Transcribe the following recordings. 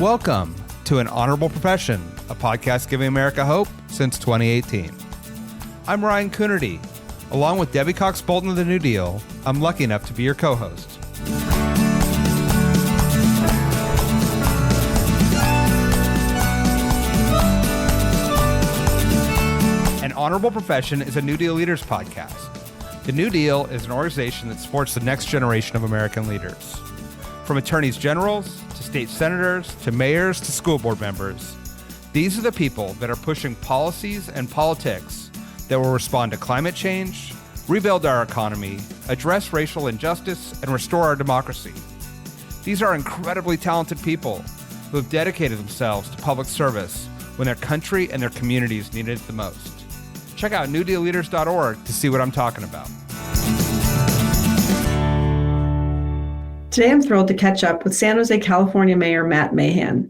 Welcome to An Honorable Profession, a podcast giving America hope since 2018. I'm Ryan Coonerty. Along with Debbie Cox Bultan of the New Deal, I'm lucky enough to be your co-host. An Honorable Profession is a New Deal Leaders podcast. The New Deal is an organization that supports the next generation of American leaders. From attorneys generals, to state senators, to mayors, to school board members, these are the people that are pushing policies and politics that will respond to climate change, rebuild our economy, address racial injustice, and restore our democracy. These are incredibly talented people who have dedicated themselves to public service when their country and their communities needed it the most. Check out newdealleaders.org to see what I'm talking about. Today, I'm thrilled to catch up with San Jose, California Mayor Matt Mahan.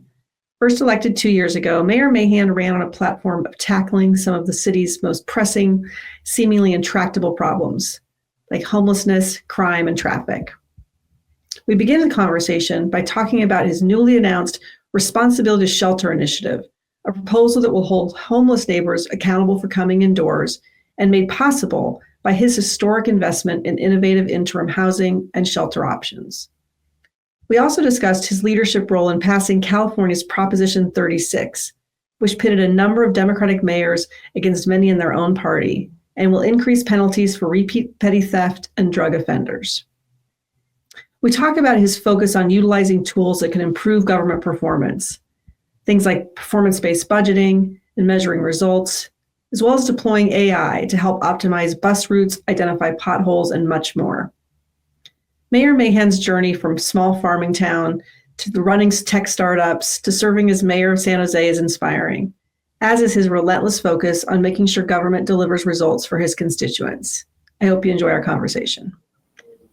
First elected 2 years ago, Mayor Mahan ran on a platform of tackling some of the city's most pressing, seemingly intractable problems, like homelessness, crime, and traffic. We begin the conversation by talking about his newly announced Responsibility to Shelter initiative, a proposal that will hold homeless neighbors accountable for coming indoors and made possible by his historic investment in innovative interim housing and shelter options. We also discussed his leadership role in passing California's Proposition 36, which pitted a number of Democratic mayors against many in their own party and will increase penalties for repeat petty theft and drug offenders. We talk about his focus on utilizing tools that can improve government performance, things like performance-based budgeting and measuring results, as well as deploying AI to help optimize bus routes, identify potholes, and much more. Mayor Mahan's journey from small farming town to the running tech startups to serving as mayor of San Jose is inspiring, as is his relentless focus on making sure government delivers results for his constituents. I hope you enjoy our conversation.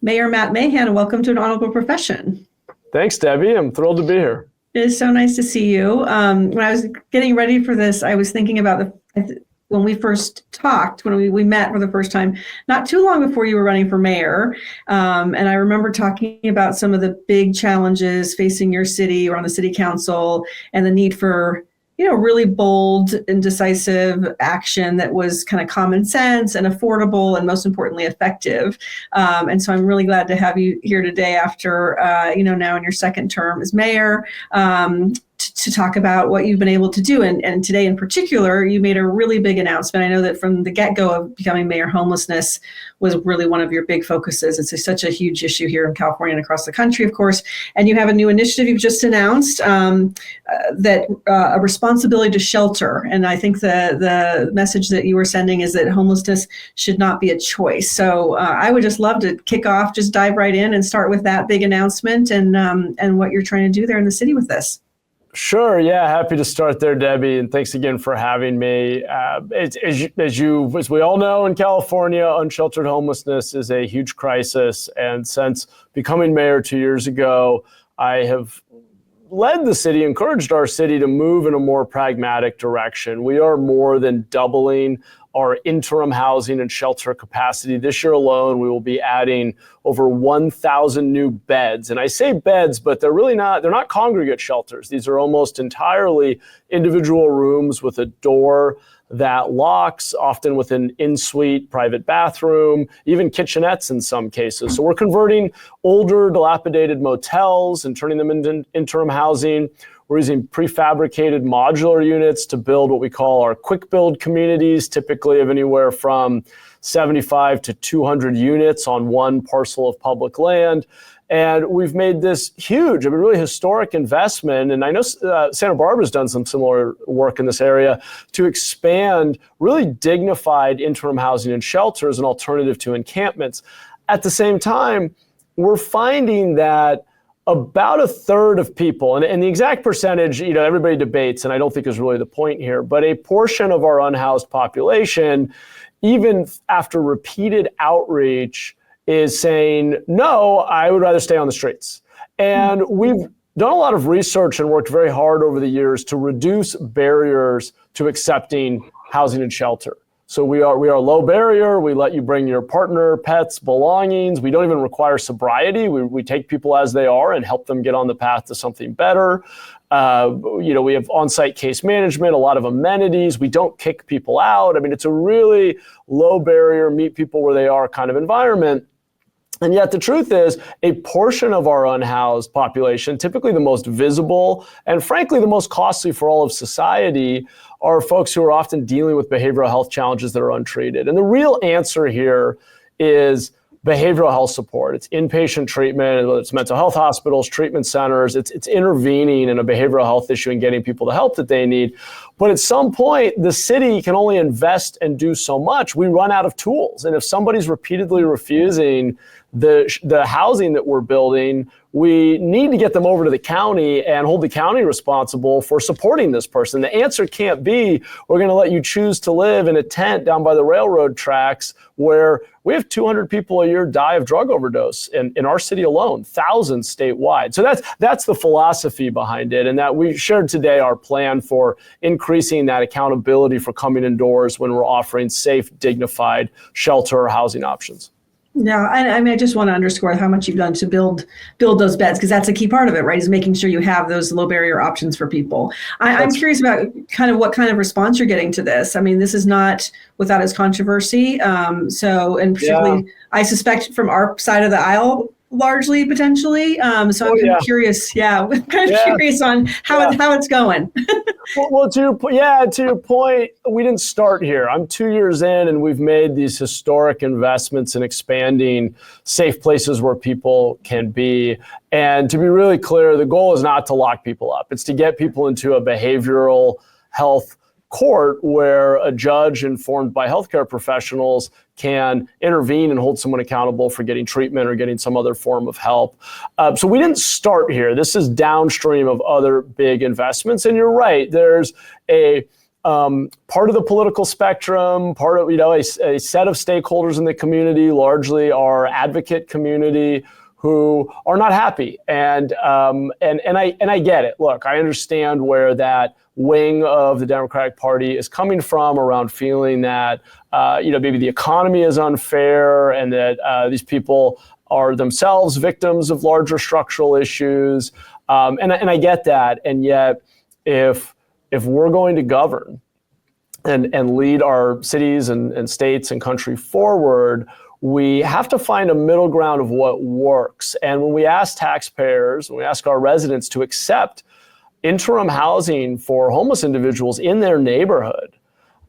Mayor Matt Mahan, welcome to An Honorable Profession. Thanks, Debbie. I'm thrilled to be here. It is so nice to see you. When I was getting ready for this, I was thinking about when we first talked, when we met for the first time, not too long before you were running for mayor. And I remember talking about some of the big challenges facing your city or on the city council and the need for, really bold and decisive action that was kind of common sense and affordable and most importantly, effective. And so I'm really glad to have you here today after, now in your second term as mayor, to talk about what you've been able to do. And today in particular, you made a really big announcement. I know that from the get-go of becoming mayor, homelessness was really one of your big focuses. It's such a huge issue here in California and across the country, of course. And you have a new initiative you've just announced that a responsibility to shelter. And I think the message that you were sending is that homelessness should not be a choice. So I would just love to kick off, just dive right in and start with that big announcement and what you're trying to do there in the city with this. Sure. Yeah. Happy to start there, Debbie. And thanks again for having me. As we all know, in California, unsheltered homelessness is a huge crisis. And since becoming mayor 2 years ago, I have led the city, encouraged our city to move in a more pragmatic direction. We are more than doubling our interim housing and shelter capacity. This year alone, we will be adding over 1,000 new beds. And I say beds, but they're not congregate shelters. These are almost entirely individual rooms with a door that locks, often with an in-suite private bathroom, even kitchenettes in some cases. So we're converting older, dilapidated motels and turning them into interim housing. We're using prefabricated modular units to build what we call our quick build communities, typically of anywhere from 75 to 200 units on one parcel of public land. And we've made this huge, really historic investment. And I know Santa Barbara's done some similar work in this area to expand really dignified interim housing and shelter as an alternative to encampments. At the same time, we're finding that about a third of people, and the exact percentage, everybody debates, and I don't think is really the point here, but a portion of our unhoused population, even after repeated outreach, is saying, no, I would rather stay on the streets. And we've done a lot of research and worked very hard over the years to reduce barriers to accepting housing and shelter. So we are low barrier. We let you bring your partner, pets, belongings. We don't even require sobriety. We take people as they are and help them get on the path to something better. We have on-site case management, a lot of amenities. We don't kick people out. I mean, it's a really low barrier, meet people where they are kind of environment. And yet the truth is, a portion of our unhoused population, typically the most visible and frankly the most costly for all of society, are folks who are often dealing with behavioral health challenges that are untreated. And the real answer here is behavioral health support. It's inpatient treatment, whether it's mental health hospitals, treatment centers. It's intervening in a behavioral health issue and getting people the help that they need. But at some point, the city can only invest and do so much. We run out of tools. And if somebody's repeatedly refusing the housing that we're building, we need to get them over to the county and hold the county responsible for supporting this person. The answer can't be, we're going to let you choose to live in a tent down by the railroad tracks where we have 200 people a year die of drug overdose in our city alone, thousands statewide. So that's the philosophy behind it. And that we shared today our plan for increasing that accountability for coming indoors when we're offering safe, dignified shelter or housing options. Yeah, I mean, I just want to underscore how much you've done to build those beds, because that's a key part of it, right? Is making sure you have those low barrier options for people. I'm curious about kind of what kind of response you're getting to this. I mean, this is not without its controversy. And particularly, I suspect from our side of the aisle, largely potentially. So I'm kind of curious. Curious on how it's going. Well, to your point, we didn't start here. I'm 2 years in, and we've made these historic investments in expanding safe places where people can be. And to be really clear, the goal is not to lock people up. It's to get people into a behavioral health court where a judge informed by healthcare professionals can intervene and hold someone accountable for getting treatment or getting some other form of help. So we didn't start here. This is downstream of other big investments. And you're right, there's a part of the political spectrum, part of a set of stakeholders in the community, largely our advocate community, who are not happy. And I get it. Look, I understand where that wing of the Democratic Party is coming from around feeling that maybe the economy is unfair and that these people are themselves victims of larger structural issues. And I get that. And yet, if we're going to govern and lead our cities and states and country forward, we have to find a middle ground of what works. And when we ask taxpayers, when we ask our residents to accept interim housing for homeless individuals in their neighborhood,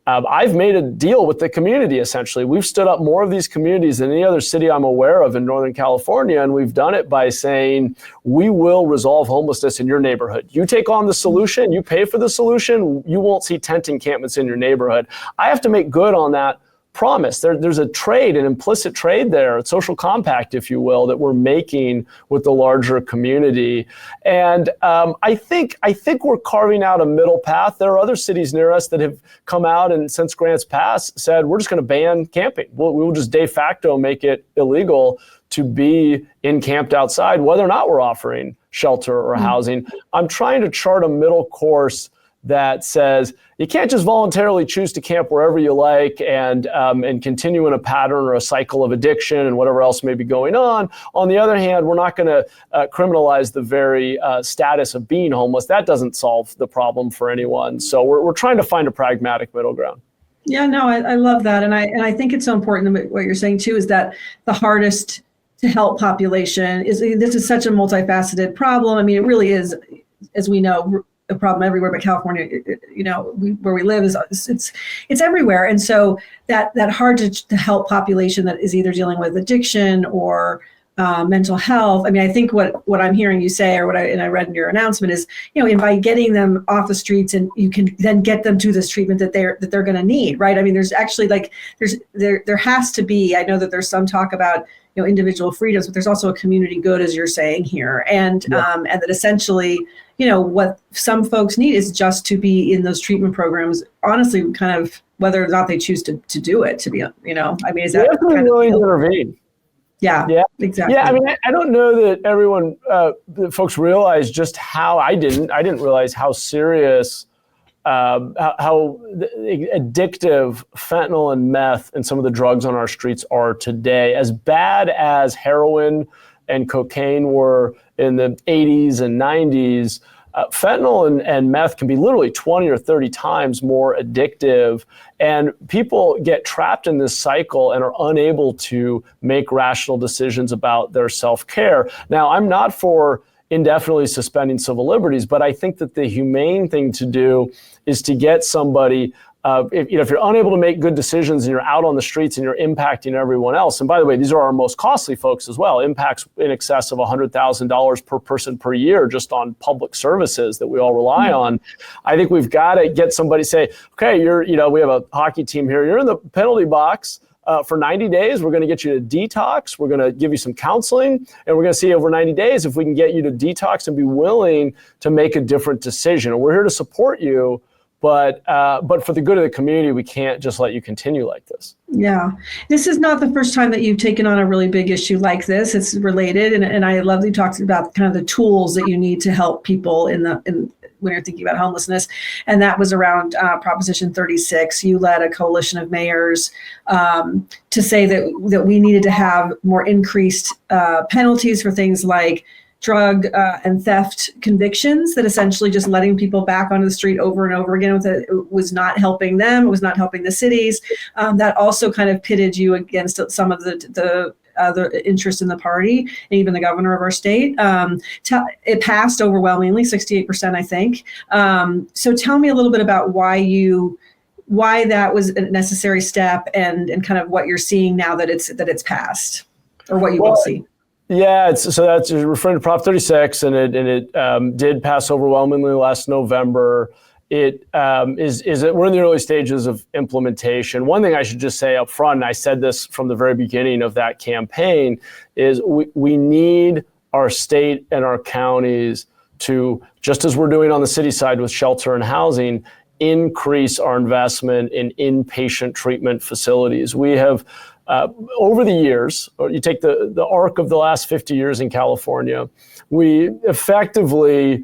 I've made a deal with the community, essentially. We've stood up more of these communities than any other city I'm aware of in Northern California, and we've done it by saying, we will resolve homelessness in your neighborhood. You take on the solution, you pay for the solution, you won't see tent encampments in your neighborhood. I have to make good on that promise. There's a trade, an implicit trade there, a social compact, if you will, that we're making with the larger community. And I think we're carving out a middle path. There are other cities near us that have come out and since grants passed said, we're just going to ban camping. We'll just de facto make it illegal to be encamped outside, whether or not we're offering shelter or housing. I'm trying to chart a middle course that says you can't just voluntarily choose to camp wherever you like and continue in a pattern or a cycle of addiction and whatever else may be going on. On the other hand, we're not going to criminalize the very status of being homeless. That doesn't solve the problem for anyone. So we're trying to find a pragmatic middle ground. Yeah, no, I love that. And I think it's so important. What you're saying too is that the hardest to help population this is such a multifaceted problem. I mean, it really is, as we know, a problem everywhere, but California, where we live it's everywhere. And so that hard to help population that is either dealing with addiction or mental health. I mean, I think what I'm hearing you say, or I read in your announcement is, by getting them off the streets, and you can then get them to this treatment that they're going to need, right? I mean, there's actually there has to be. I know that there's some talk about individual freedoms, but there's also a community good, as you're saying here, and that essentially, what some folks need is just to be in those treatment programs. Honestly, kind of whether or not they choose to do it. To be, I mean, is that definitely willing to intervene? Yeah, exactly. Yeah, I mean, I don't know that everyone, that folks realize just how I didn't realize how serious how addictive fentanyl and meth and some of the drugs on our streets are today. As bad as heroin and cocaine were in the 80s and 90s, fentanyl and meth can be literally 20 or 30 times more addictive, and people get trapped in this cycle and are unable to make rational decisions about their self-care. Now, I'm not for indefinitely suspending civil liberties, but I think that the humane thing to do is to get somebody, if you're unable to make good decisions and you're out on the streets and you're impacting everyone else, and by the way, these are our most costly folks as well, impacts in excess of $100,000 per person per year just on public services that we all rely on. I think we've got to get somebody say, okay, we have a hockey team here, you're in the penalty box for 90 days, we're going to get you to detox, we're going to give you some counseling, and we're going to see over 90 days if we can get you to detox and be willing to make a different decision. And we're here to support you, but for the good of the community, we can't just let you continue like this. Yeah. This is not the first time that you've taken on a really big issue like this. It's related. And I love that you talked about kind of the tools that you need to help people when you're thinking about homelessness. And that was around Proposition 36. You led a coalition of mayors to say that we needed to have more increased penalties for things like drug and theft convictions, that essentially just letting people back onto the street over and over again was not helping them. It was not helping the cities. That also kind of pitted you against some of the other interests in the party, and even the governor of our state. It passed overwhelmingly, 68%, I think. So tell me a little bit about why that was a necessary step, and kind of what you're seeing now that it's passed, or what you will see. Yeah, so that's referring to Prop 36, and it did pass overwhelmingly last November. It we're in the early stages of implementation. One thing I should just say up front, and I said this from the very beginning of that campaign, is we need our state and our counties to, just as we're doing on the city side with shelter and housing, increase our investment in inpatient treatment facilities. We have over the years, or you take the arc of the last 50 years in California, we effectively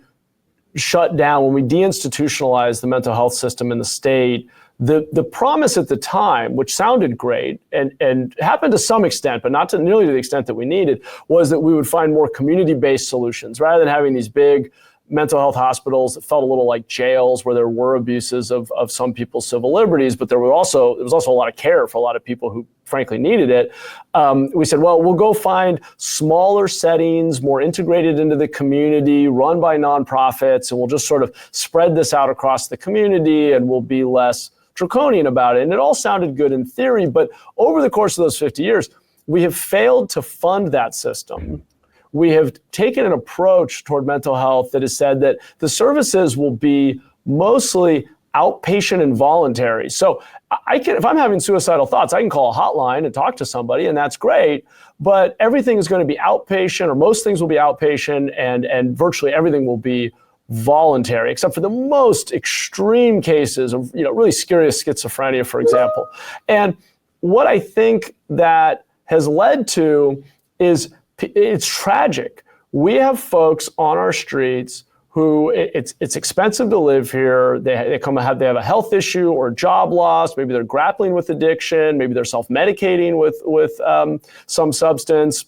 shut down, when we deinstitutionalized the mental health system in the state. The promise at the time, which sounded great and happened to some extent, but not to nearly to the extent that we needed, was that we would find more community-based solutions rather than having these big mental health hospitals that felt a little like jails, where there were abuses of some people's civil liberties, but there was also a lot of care for a lot of people who frankly needed it. We said, well, we'll go find smaller settings, more integrated into the community, run by nonprofits, and we'll just sort of spread this out across the community, and we'll be less draconian about it. And it all sounded good in theory, but over the course of those 50 years, we have failed to fund that system. We have taken an approach toward mental health that has said that the services will be mostly outpatient and voluntary. So if I'm having suicidal thoughts, I can call a hotline and talk to somebody, and that's great. But everything is going to be outpatient, or most things will be outpatient, and virtually everything will be voluntary, except for the most extreme cases of really serious schizophrenia, for example. And what I think that has led to is, it's tragic. We have folks on our streets who it's expensive to live here. They have a health issue or job loss. Maybe they're grappling with addiction. Maybe they're self-medicating with some substance,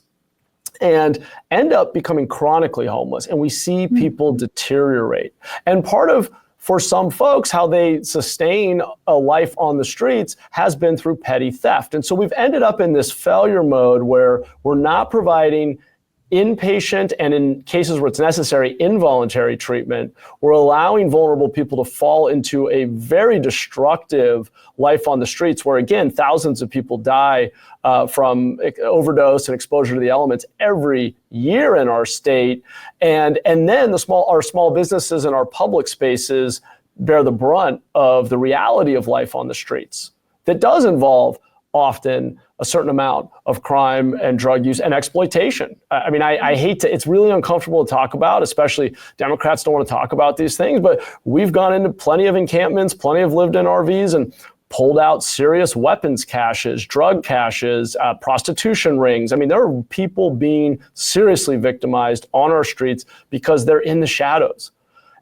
and end up becoming chronically homeless. And we see people deteriorate. And part of, for some folks, how they sustain a life on the streets has been through petty theft. And so we've ended up in this failure mode where we're not providing inpatient, and in cases where it's necessary, involuntary treatment. We're allowing vulnerable people to fall into a very destructive life on the streets, where again, thousands of people die from overdose and exposure to the elements every year in our state. And then our small businesses and our public spaces bear the brunt of the reality of life on the streets that does involve often a certain amount of crime and drug use and exploitation. I mean, I hate to, it's really uncomfortable to talk about, especially Democrats don't want to talk about these things, but we've gone into plenty of encampments, plenty of lived in RVs, and pulled out serious weapons caches, drug caches, prostitution rings. I mean, there are people being seriously victimized on our streets because they're in the shadows.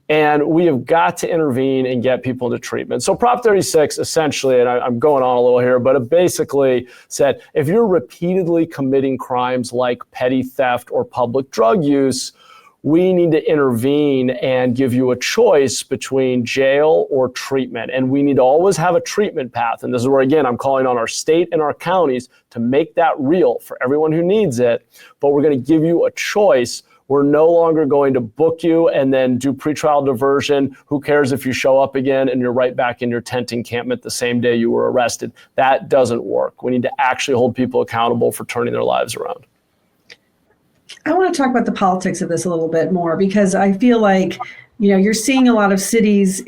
And we have got to intervene and get people into treatment. So Prop 36 essentially, and I'm going on a little here, but it basically said, if you're repeatedly committing crimes like petty theft or public drug use, we need to intervene and give you a choice between jail or treatment. And we need to always have a treatment path. And this is where, again, I'm calling on our state and our counties to make that real for everyone who needs it. But we're going to give you a choice. We're no longer going to book you and then do pretrial diversion. Who cares if you show up again and you're right back in your tent encampment the same day you were arrested? That doesn't work. We need to actually hold people accountable for turning their lives around. I want to talk about the politics of this a little bit more, because I feel like, you're seeing a lot of cities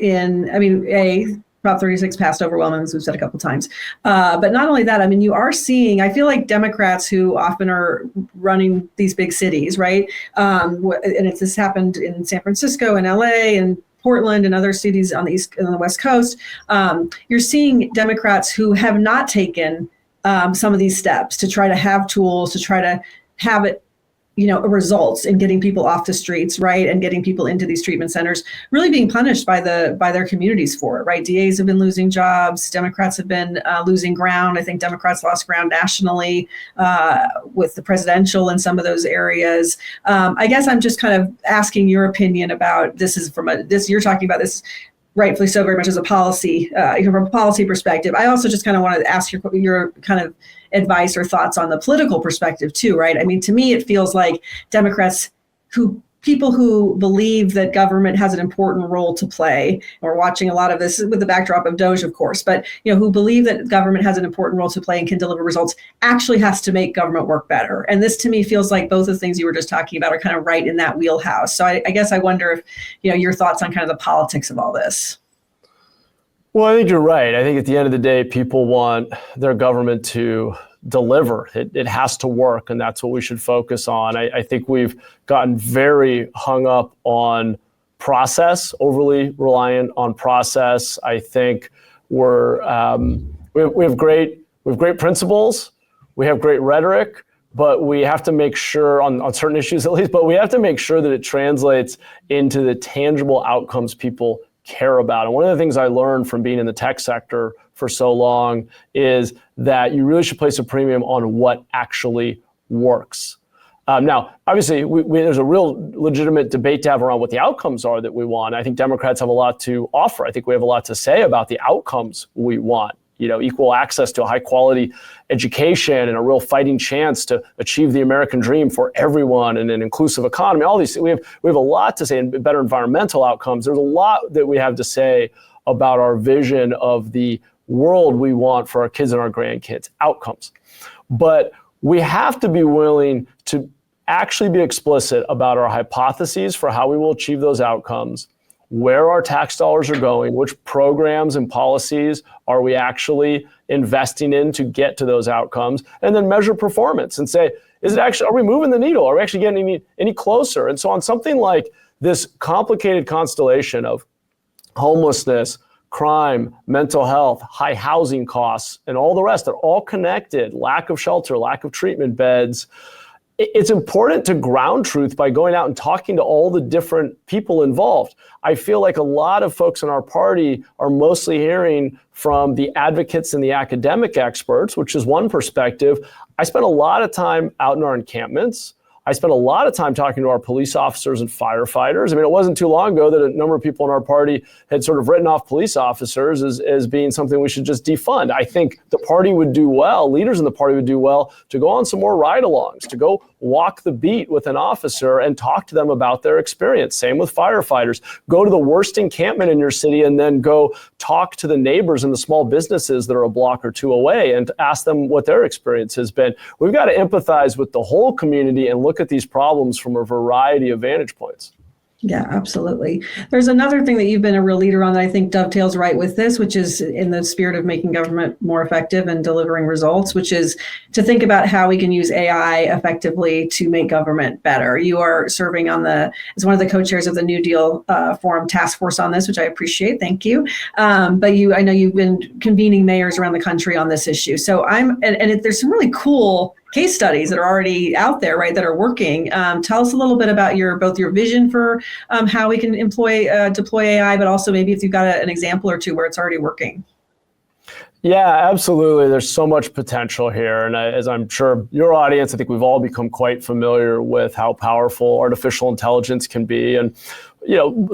Prop 36 passed overwhelmingly, as we've said a couple times. But not only that, you are seeing, I feel like Democrats who often are running these big cities, right? And this happened in San Francisco and LA and Portland and other cities on the West Coast. You're seeing Democrats who have not taken some of these steps to try to have tools, to try to have it, results in getting people off the streets, right, and getting people into these treatment centers, really being punished by their communities for it, right? DAs have been losing jobs. Democrats have been losing ground. I think Democrats lost ground nationally with the presidential in some of those areas. I guess I'm just kind of asking your opinion about this. Is from you're talking about this rightfully so very much as a policy, from a policy perspective. I also just kind of want to ask your kind of advice or thoughts on the political perspective too, right? To me, it feels like Democrats people who believe that government has an important role to play, we're watching a lot of this with the backdrop of DOJ, of course, but who believe that government has an important role to play and can deliver results, actually has to make government work better. And this to me feels like both of the things you were just talking about are kind of right in that wheelhouse. So I guess I wonder if, your thoughts on kind of the politics of all this. Well, I think you're right. I think at the end of the day, people want their government to deliver. It has to work, and that's what we should focus on. I think we've gotten very hung up on process, overly reliant on process. I think we have great principles, we have great rhetoric, but we have to make sure on certain issues at least, but we have to make sure that it translates into the tangible outcomes people care about. And one of the things I learned from being in the tech sector for so long is that you really should place a premium on what actually works. Now, obviously, there's a real legitimate debate to have around what the outcomes are that we want. I think Democrats have a lot to offer. I think we have a lot to say about the outcomes we want. Equal access to a high quality education and a real fighting chance to achieve the American dream for everyone and an inclusive economy. All these, we have a lot to say, and better environmental outcomes. There's a lot that we have to say about our vision of the world we want for our kids and our grandkids, outcomes. But we have to be willing to actually be explicit about our hypotheses for how we will achieve those outcomes, where our tax dollars are going, which programs and policies are we actually investing in to get to those outcomes, and then measure performance and say, are we moving the needle? Are we actually getting any closer? And so on something like this complicated constellation of homelessness, crime, mental health, high housing costs, and all the rest, they're all connected, lack of shelter, lack of treatment beds. It's important to ground truth by going out and talking to all the different people involved. I feel like a lot of folks in our party are mostly hearing from the advocates and the academic experts, which is one perspective. I spent a lot of time out in our encampments. I spent a lot of time talking to our police officers and firefighters. It wasn't too long ago that a number of people in our party had sort of written off police officers as being something we should just defund. I think the party would do well, leaders in the party would do well to go on some more ride-alongs, to go walk the beat with an officer and talk to them about their experience. Same with firefighters. Go to the worst encampment in your city and then go talk to the neighbors and the small businesses that are a block or two away and ask them what their experience has been. We've got to empathize with the whole community and look at these problems from a variety of vantage points. Yeah, absolutely. There's another thing that you've been a real leader on that I think dovetails right with this, which is in the spirit of making government more effective and delivering results, which is to think about how we can use AI effectively to make government better. You are serving as one of the co-chairs of the NewDEAL Forum Task Force on this, which I appreciate. Thank you. But I know you've been convening mayors around the country on this issue. So there's some really cool case studies that are already out there, right, that are working. Tell us a little bit about both your vision for how we can deploy AI, but also maybe if you've got an example or two where it's already working. Yeah, absolutely. There's so much potential here. And as I'm sure your audience, I think we've all become quite familiar with how powerful artificial intelligence can be. And,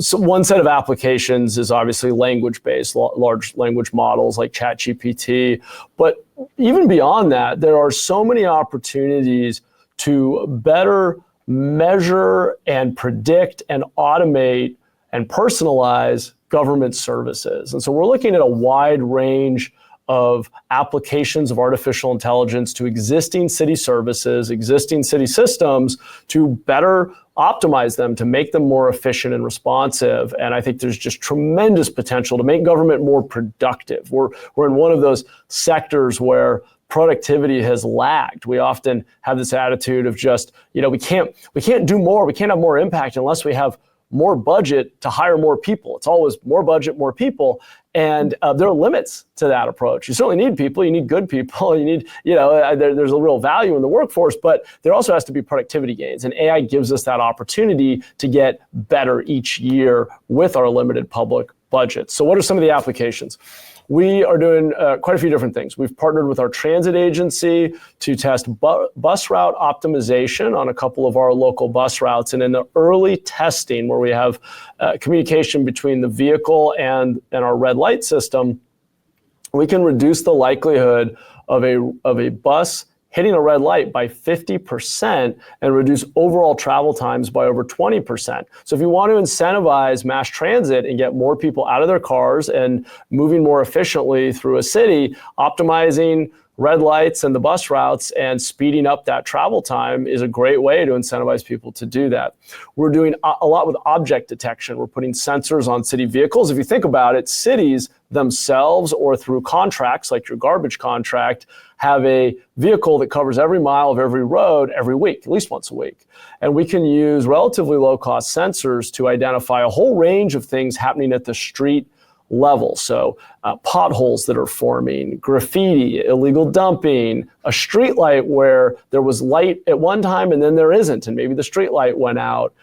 so one set of applications is obviously language-based, large language models like ChatGPT. But even beyond that, there are so many opportunities to better measure and predict and automate and personalize government services. And so we're looking at a wide range of applications of artificial intelligence to existing city services, existing city systems, to better optimize them, to make them more efficient and responsive. And I think there's just tremendous potential to make government more productive. We're in one of those sectors where productivity has lagged. We often have this attitude of just, we can't do more, we can't have more impact unless we have more budget to hire more people. It's always more budget, more people. And there are limits to that approach. You certainly need people, you need good people, you need, there's a real value in the workforce, but there also has to be productivity gains. And AI gives us that opportunity to get better each year with our limited public budget. So what are some of the applications? We are doing quite a few different things. We've partnered with our transit agency to test bus route optimization on a couple of our local bus routes. And in the early testing, where we have communication between the vehicle and our red light system, we can reduce the likelihood of a bus hitting a red light by 50% and reduce overall travel times by over 20%. So if you want to incentivize mass transit and get more people out of their cars and moving more efficiently through a city, optimizing red lights and the bus routes and speeding up that travel time is a great way to incentivize people to do that. We're doing a lot with object detection. We're putting sensors on city vehicles. If you think about it, cities themselves or through contracts like your garbage contract have a vehicle that covers every mile of every road every week, at least once a week. And we can use relatively low-cost sensors to identify a whole range of things happening at the street level. So potholes that are forming, graffiti, illegal dumping, a street light where there was light at one time and then there isn't, and maybe the street light went out.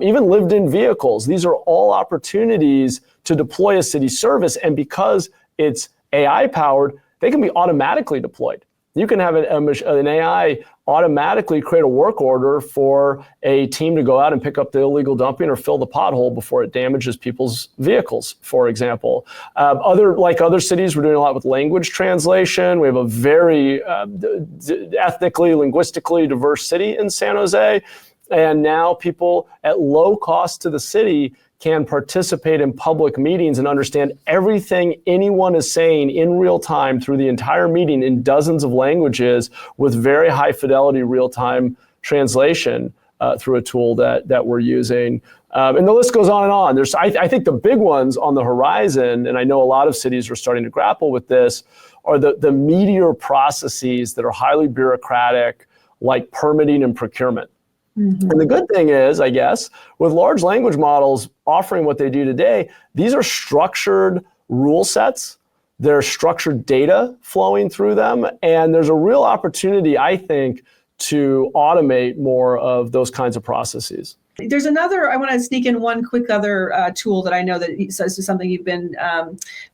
Even lived-in vehicles. These are all opportunities to deploy a city service. And because it's AI-powered, they can be automatically deployed. You can have an AI automatically create a work order for a team to go out and pick up the illegal dumping or fill the pothole before it damages people's vehicles, for example. Other cities, we're doing a lot with language translation. We have a very ethnically, linguistically diverse city in San Jose. And now people at low cost to the city can participate in public meetings and understand everything anyone is saying in real time through the entire meeting in dozens of languages with very high fidelity real-time translation through a tool that we're using. And the list goes on and on. I think the big ones on the horizon, and I know a lot of cities are starting to grapple with this, are the meatier processes that are highly bureaucratic, like permitting and procurement. Mm-hmm. And the good thing is, I guess, with large language models offering what they do today, these are structured rule sets. There's structured data flowing through them. And there's a real opportunity, I think, to automate more of those kinds of processes. There's another, I want to sneak in one quick other tool that I know that this is something you've been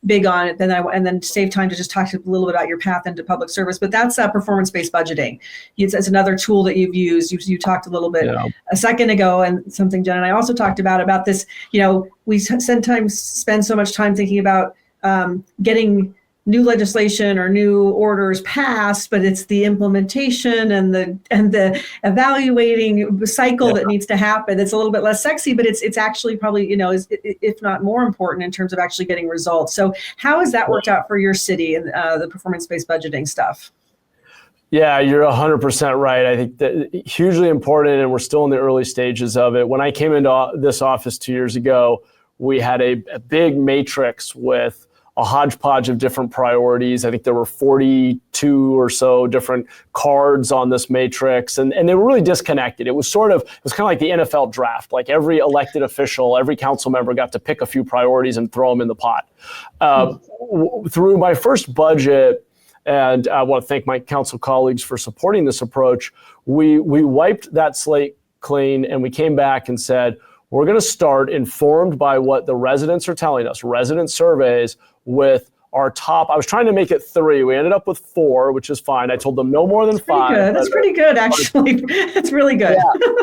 big on, and then save time to just talk a little bit about your path into public service, but that's performance-based budgeting. It's another tool that you've used. You talked a little bit a second ago, and something Jen and I also talked about this, we sometimes spend so much time thinking about getting new legislation or new orders passed, but it's the implementation and the evaluating cycle that needs to happen. It's a little bit less sexy, but it's actually probably, is, if not more important in terms of actually getting results. So how has that worked out for your city and the performance-based budgeting stuff? Yeah, you're 100% right. I think that hugely important, and we're still in the early stages of it. When I came into this office 2 years ago, we had a big matrix with a hodgepodge of different priorities. I think there were 42 or so different cards on this matrix, and they were really disconnected. It was kind of like the NFL draft. Like every elected official, every council member got to pick a few priorities and throw them in the pot. Through my first budget, and I want to thank my council colleagues for supporting this approach. We wiped that slate clean, and we came back and said, we're going to start, informed by what the residents are telling us, resident surveys, with our top. I was trying to make it 3. We ended up with 4, which is fine. I told them no more than 5. That's pretty good, actually. That's really good.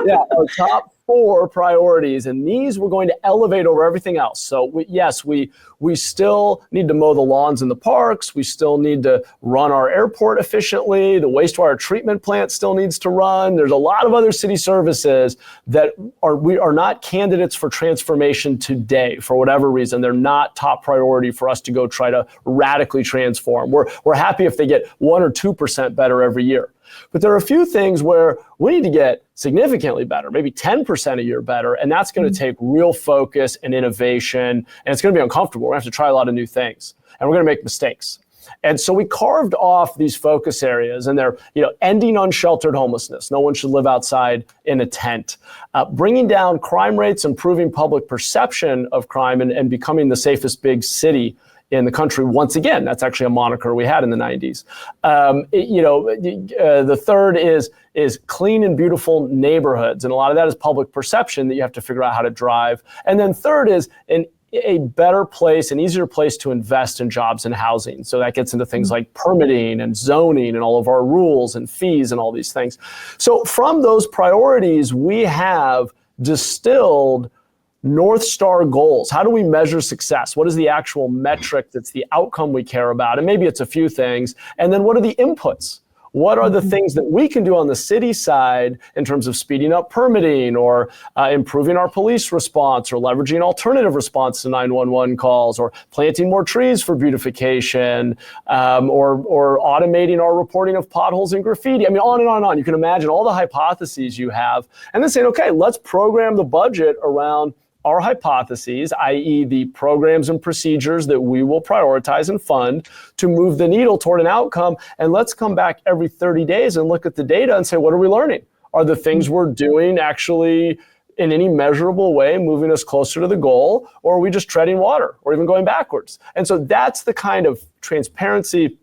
Yeah, our top 4 priorities, and these we're going to elevate over everything else. So we still need to mow the lawns in the parks. We still need to run our airport efficiently. The wastewater treatment plant still needs to run. There's a lot of other city services that we are not candidates for transformation today for whatever reason. They're not top priority for us to go try to radically transform. We're happy if they get 1 or 2% better every year. But there are a few things where we need to get significantly better, maybe 10% a year better, and that's going to take real focus and innovation, and it's going to be uncomfortable. We're going to have to try a lot of new things, and we're going to make mistakes. And so we carved off these focus areas, and they're, ending unsheltered homelessness. No one should live outside in a tent. Bringing down crime rates, improving public perception of crime, and becoming the safest big city in the country once again. That's actually a moniker we had in the 90s. The third is clean and beautiful neighborhoods, and a lot of that is public perception that you have to figure out how to drive. And then third is a better place, an easier place to invest in jobs and housing. So that gets into things like permitting and zoning and all of our rules and fees and all these things. So from those priorities, we have distilled North Star goals. How do we measure success? What is the actual metric that's the outcome we care about? And maybe it's a few things. And then what are the inputs? What are the things that we can do on the city side in terms of speeding up permitting or improving our police response or leveraging alternative response to 911 calls or planting more trees for beautification or automating our reporting of potholes and graffiti? I mean, on and on and on. You can imagine all the hypotheses you have and then saying, okay, let's program the budget around our hypotheses, i.e. the programs and procedures that we will prioritize and fund to move the needle toward an outcome. And let's come back every 30 days and look at the data and say, what are we learning? Are the things we're doing actually in any measurable way moving us closer to the goal, or are we just treading water or even going backwards? And so that's the kind of transparency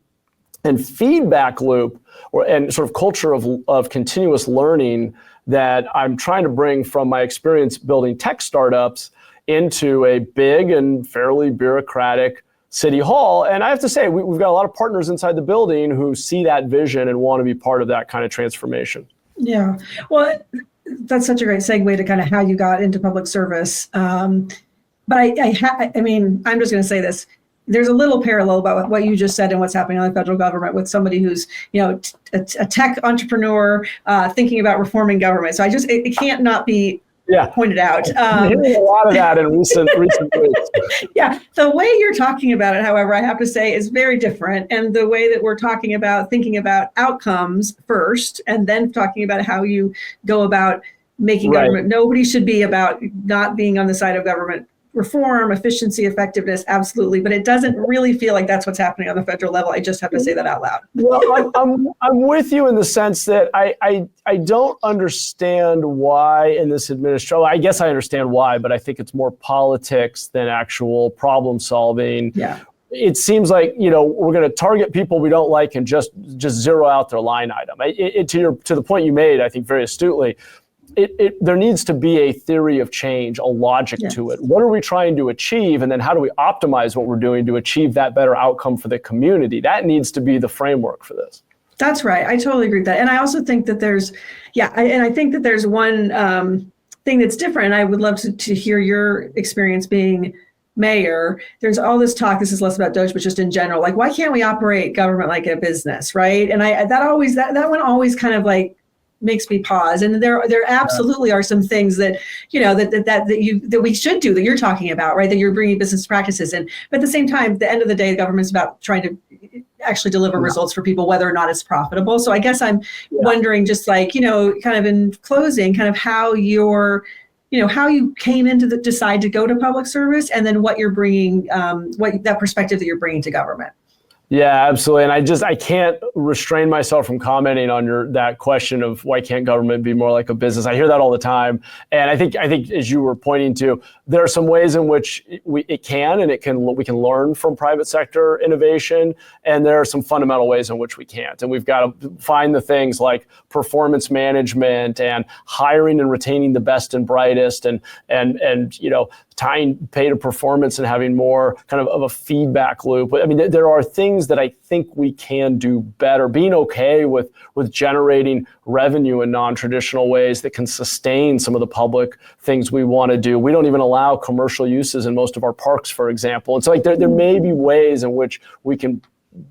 and feedback loop and sort of culture of continuous learning that I'm trying to bring from my experience building tech startups into a big and fairly bureaucratic city hall. And I have to say, we've got a lot of partners inside the building who see that vision and want to be part of that kind of transformation. Yeah, well, that's such a great segue to kind of how you got into public service. But I mean, I'm just going to say this. There's a little parallel about what you just said and what's happening on the federal government with somebody who's, a tech entrepreneur thinking about reforming government. So it can't not be pointed out. Hearing a lot of that in recent weeks. Yeah, the way you're talking about it, however, I have to say is very different. And the way that we're talking about thinking about outcomes first, and then talking about how you go about making government. Nobody should be about not being on the side of government reform, efficiency, effectiveness, absolutely. But it doesn't really feel like that's what's happening on the federal level. I just have to say that out loud. Well, I'm with you in the sense that I don't understand why in this administration. I guess I understand why, but I think it's more politics than actual problem solving. Yeah. It seems like, we're going to target people we don't like and just zero out their line item. To the point you made, I think very astutely, there needs to be a theory of change, a logic to it. What are we trying to achieve? And then how do we optimize what we're doing to achieve that better outcome for the community? That needs to be the framework for this. That's right. I totally agree with that. And I also think that there's one thing that's different. And I would love to hear your experience being mayor. There's all this talk, this is less about DOJ, but just in general, like, why can't we operate government like a business, right? And that one always kind of like makes me pause. And there absolutely are some things that, that we should do, that you're talking about, right? That you're bringing business practices in. But at the same time, at the end of the day, the government's about trying to actually deliver results for people, whether or not it's profitable. So I guess I'm wondering, just like, kind of in closing, kind of how how you came into decide to go to public service, and then what you're bringing, what that perspective that you're bringing to government. Yeah, absolutely. And I can't restrain myself from commenting on that question of why can't government be more like a business? I hear that all the time. And I think as you were pointing to, there are some ways in which we can learn from private sector innovation. And there are some fundamental ways in which we can't. And we've got to find the things like performance management and hiring and retaining the best and brightest and tying pay to performance and having more kind of a feedback loop. I mean, there are things that I think we can do better. Being okay with generating revenue in non-traditional ways that can sustain some of the public things we want to do. We don't even allow commercial uses in most of our parks, for example. And so there may be ways in which we can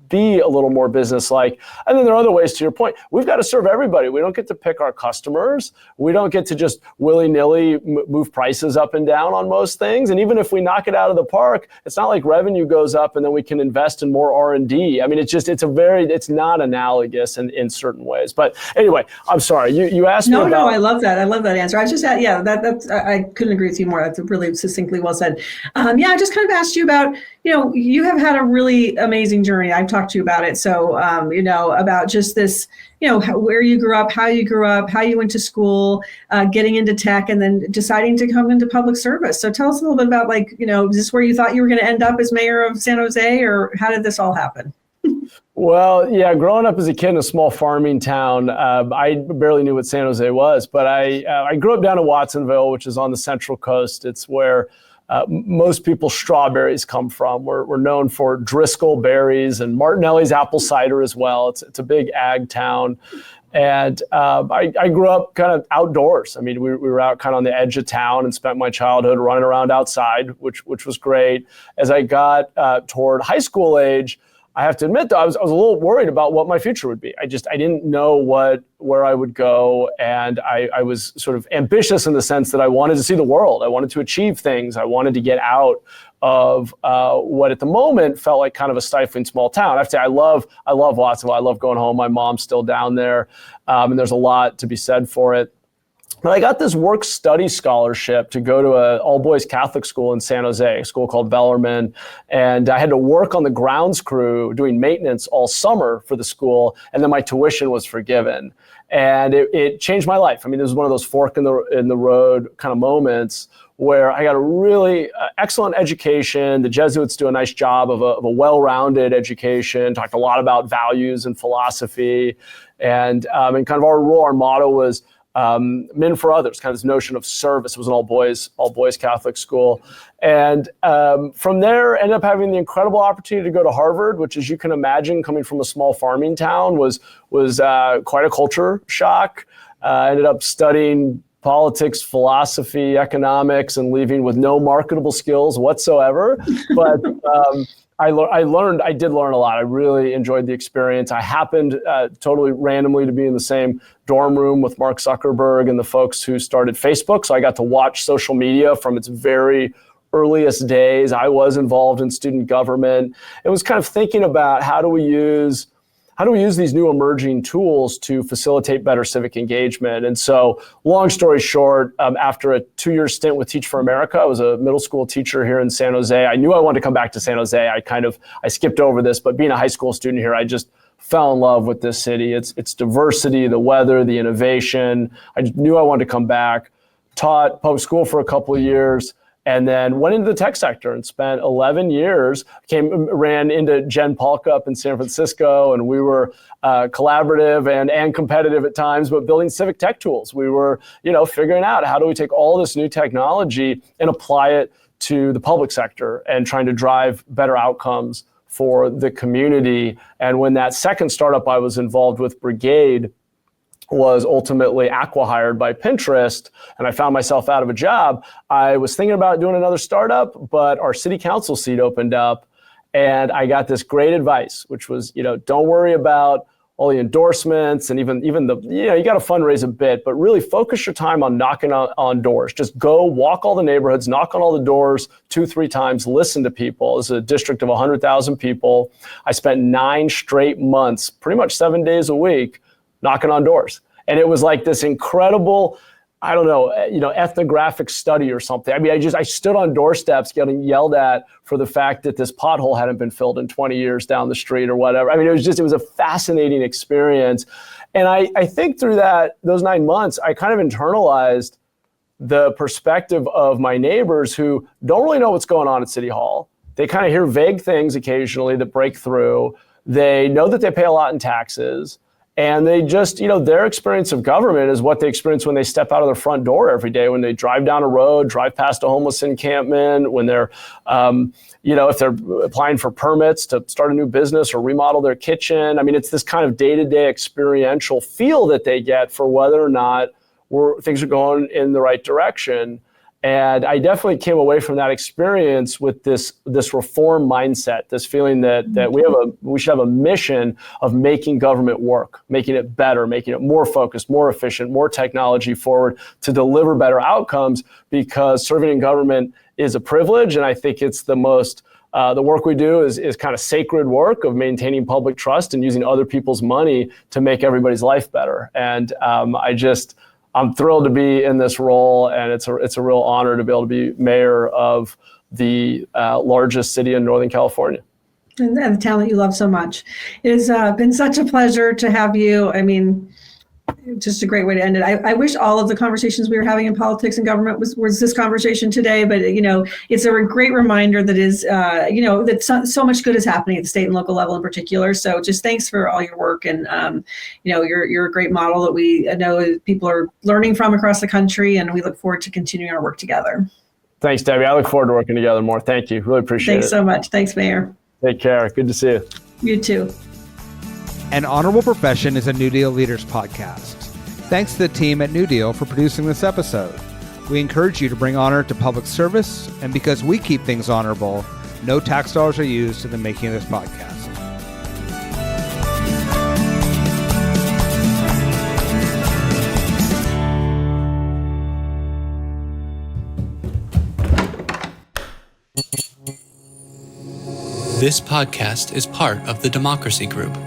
be a little more business-like. And then there are other ways, to your point. We've got to serve everybody. We don't get to pick our customers. We don't get to just willy-nilly move prices up and down on most things. And even if we knock it out of the park, it's not like revenue goes up and then we can invest in more R&D. I mean, it's not analogous in certain ways. But anyway, I'm sorry. You asked me about... No, I love that. I love that answer. I just had, I couldn't agree with you more. That's really succinctly well said. I just kind of asked you about, you have had a really amazing journey. I've talked to you about it. So, about just this, where you grew up, how you went to school, getting into tech, and then deciding to come into public service. So tell us a little bit about is this where you thought you were going to end up as mayor of San Jose, or how did this all happen? Well, yeah, growing up as a kid in a small farming town, I barely knew what San Jose was, but I grew up down in Watsonville, which is on the Central Coast. It's where most people's strawberries come from. We're known for Driscoll berries and Martinelli's apple cider as well. It's a big ag town. And I grew up kind of outdoors. I mean, we were out kind of on the edge of town and spent my childhood running around outside, which was great. As I got toward high school age, I have to admit, though, I was a little worried about what my future would be. I didn't know where I would go, and I was sort of ambitious in the sense that I wanted to see the world. I wanted to achieve things. I wanted to get out of what at the moment felt like kind of a stifling small town. I have to say, I love Watsonville. I love going home. My mom's still down there, and there's a lot to be said for it. But I got this work-study scholarship to go to an all-boys Catholic school in San Jose, a school called Bellarmine. And I had to work on the grounds crew doing maintenance all summer for the school, and then my tuition was forgiven. And it changed my life. I mean, this was one of those fork in the road kind of moments where I got a really excellent education. The Jesuits do a nice job of a well-rounded education, talked a lot about values and philosophy. And kind of our motto was, men for others, kind of this notion of service. It was an all boys Catholic school. And from there, ended up having the incredible opportunity to go to Harvard, which, as you can imagine, coming from a small farming town, was quite a culture shock. Ended up studying politics, philosophy, economics, and leaving with no marketable skills whatsoever. But I did learn a lot. I really enjoyed the experience. I happened totally randomly to be in the same dorm room with Mark Zuckerberg and the folks who started Facebook. So I got to watch social media from its very earliest days. I was involved in student government. It was kind of thinking about how do we use these new emerging tools to facilitate better civic engagement? And so, long story short, after a 2-year stint with Teach for America, I was a middle school teacher here in San Jose. I knew I wanted to come back to San Jose. I skipped over this, but being a high school student here, I just fell in love with this city. Its diversity, the weather, the innovation. I just knew I wanted to come back. Taught public school for a couple of years, and then went into the tech sector and spent 11 years, ran into Jen Paulka up in San Francisco, and we were collaborative and competitive at times, but building civic tech tools. We were, figuring out how do we take all this new technology and apply it to the public sector and trying to drive better outcomes for the community. And when that second startup I was involved with, Brigade, was ultimately acqui-hired by Pinterest, and I found myself out of a job, I was thinking about doing another startup, but our city council seat opened up, and I got this great advice, which was, don't worry about all the endorsements and even the, you got to fundraise a bit, but really focus your time on knocking on doors. Just go walk all the neighborhoods, knock on all the doors 2-3 times, listen to people. This is a district of 100,000 people. I spent 9 straight months, pretty much 7 days a week, knocking on doors. And it was like this incredible I don't know, ethnographic study or something. I mean, I stood on doorsteps getting yelled at for the fact that this pothole hadn't been filled in 20 years down the street or whatever. I mean, it was a fascinating experience. And I think through those 9 months, I kind of internalized the perspective of my neighbors who don't really know what's going on at City Hall. They kind of hear vague things occasionally that break through. They know that they pay a lot in taxes. And they just, their experience of government is what they experience when they step out of their front door every day, when they drive down a road, drive past a homeless encampment, when they're, if they're applying for permits to start a new business or remodel their kitchen. I mean, it's this kind of day-to-day experiential feel that they get for whether or not things are going in the right direction. And I definitely came away from that experience with this reform mindset, this feeling that we should have a mission of making government work, making it better, making it more focused, more efficient, more technology forward to deliver better outcomes, because serving in government is a privilege. And I think it's the work we do is kind of sacred work of maintaining public trust and using other people's money to make everybody's life better. And I'm thrilled to be in this role, and it's a real honor to be able to be mayor of the largest city in Northern California. And the town that you love so much. It has been such a pleasure to have you. I mean, just a great way to end it. I wish all of the conversations we were having in politics and government was this conversation today, but it's a great reminder that that so much good is happening at the state and local level in particular. So just thanks for all your work, and you're a great model that we know people are learning from across the country, and we look forward to continuing our work together. Thanks, Debbie. I look forward to working together more. Thank you. Really appreciate it. Thanks so much. Thanks, Mayor. Take care. Good to see you. You too. An Honorable Profession is a New Deal Leaders podcast. Thanks to the team at NewDEAL for producing this episode. We encourage you to bring honor to public service, and because we keep things honorable, no tax dollars are used in the making of this podcast. This podcast is part of the Democracy Group.